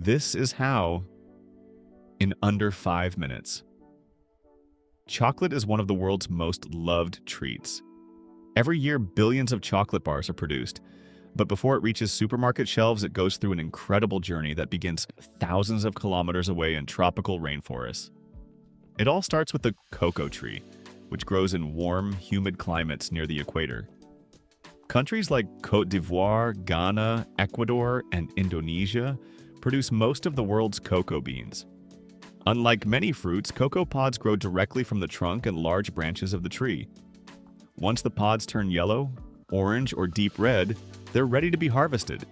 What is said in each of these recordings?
This is how, in under 5 minutes. Chocolate is one of the world's most loved treats. Every year, billions of chocolate bars are produced, but before it reaches supermarket shelves, it goes through an incredible journey that begins thousands of kilometers away in tropical rainforests. It all starts with the cocoa tree, which grows in warm, humid climates near the equator. Countries like Côte d'Ivoire, Ghana, Ecuador, and Indonesia produce most of the world's cocoa beans. Unlike many fruits, cocoa pods grow directly from the trunk and large branches of the tree. Once the pods turn yellow, orange, or deep red, they're ready to be harvested.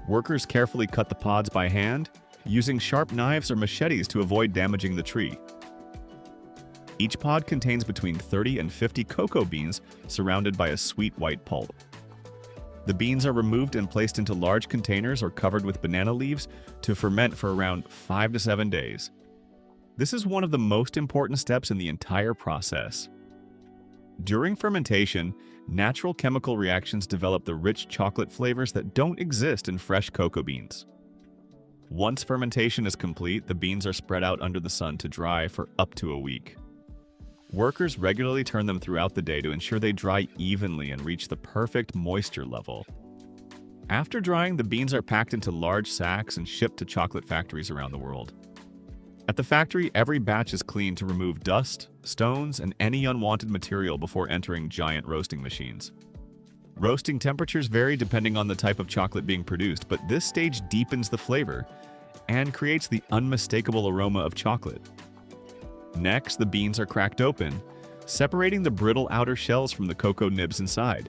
Workers carefully cut the pods by hand, using sharp knives or machetes to avoid damaging the tree. Each pod contains between 30 and 50 cocoa beans surrounded by a sweet white pulp. The beans are removed and placed into large containers or covered with banana leaves to ferment for around 5 to 7 days. This is one of the most important steps in the entire process. During fermentation, natural chemical reactions develop the rich chocolate flavors that don't exist in fresh cocoa beans. Once fermentation is complete, the beans are spread out under the sun to dry for up to a week. Workers regularly turn them throughout the day to ensure they dry evenly and reach the perfect moisture level. After drying, the beans are packed into large sacks and shipped to chocolate factories around the world. At the factory, every batch is cleaned to remove dust, stones, and any unwanted material before entering giant roasting machines. Roasting temperatures vary depending on the type of chocolate being produced, but this stage deepens the flavor and creates the unmistakable aroma of chocolate. Next, the beans are cracked open, separating the brittle outer shells from the cocoa nibs inside.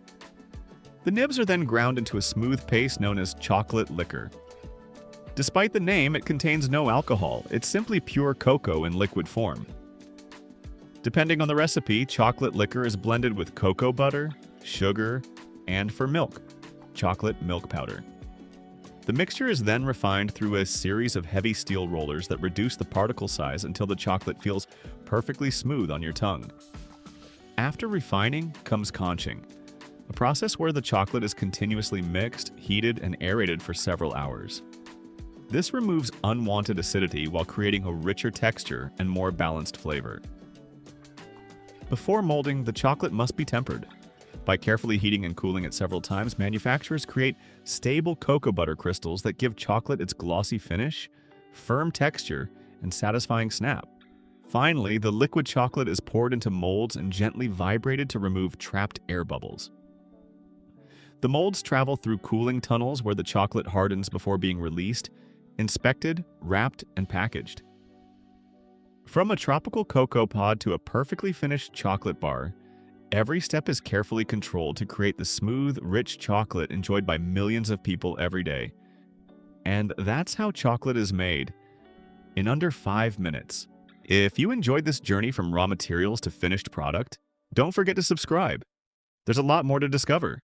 The nibs are then ground into a smooth paste known as chocolate liquor. Despite the name, it contains no alcohol. It's simply pure cocoa in liquid form. Depending on the recipe, chocolate liquor is blended with cocoa butter, sugar, and for milk, chocolate milk powder. The mixture is then refined through a series of heavy steel rollers that reduce the particle size until the chocolate feels perfectly smooth on your tongue. After refining comes conching, a process where the chocolate is continuously mixed, heated, and aerated for several hours. This removes unwanted acidity while creating a richer texture and more balanced flavor. Before molding, the chocolate must be tempered. By carefully heating and cooling it several times, manufacturers create stable cocoa butter crystals that give chocolate its glossy finish, firm texture, and satisfying snap. Finally, the liquid chocolate is poured into molds and gently vibrated to remove trapped air bubbles. The molds travel through cooling tunnels where the chocolate hardens before being released, inspected, wrapped, and packaged. From a tropical cocoa pod to a perfectly finished chocolate bar, every step is carefully controlled to create the smooth, rich chocolate enjoyed by millions of people every day. And that's how chocolate is made, in under 5 minutes. If you enjoyed this journey from raw materials to finished product, don't forget to subscribe. There's a lot more to discover.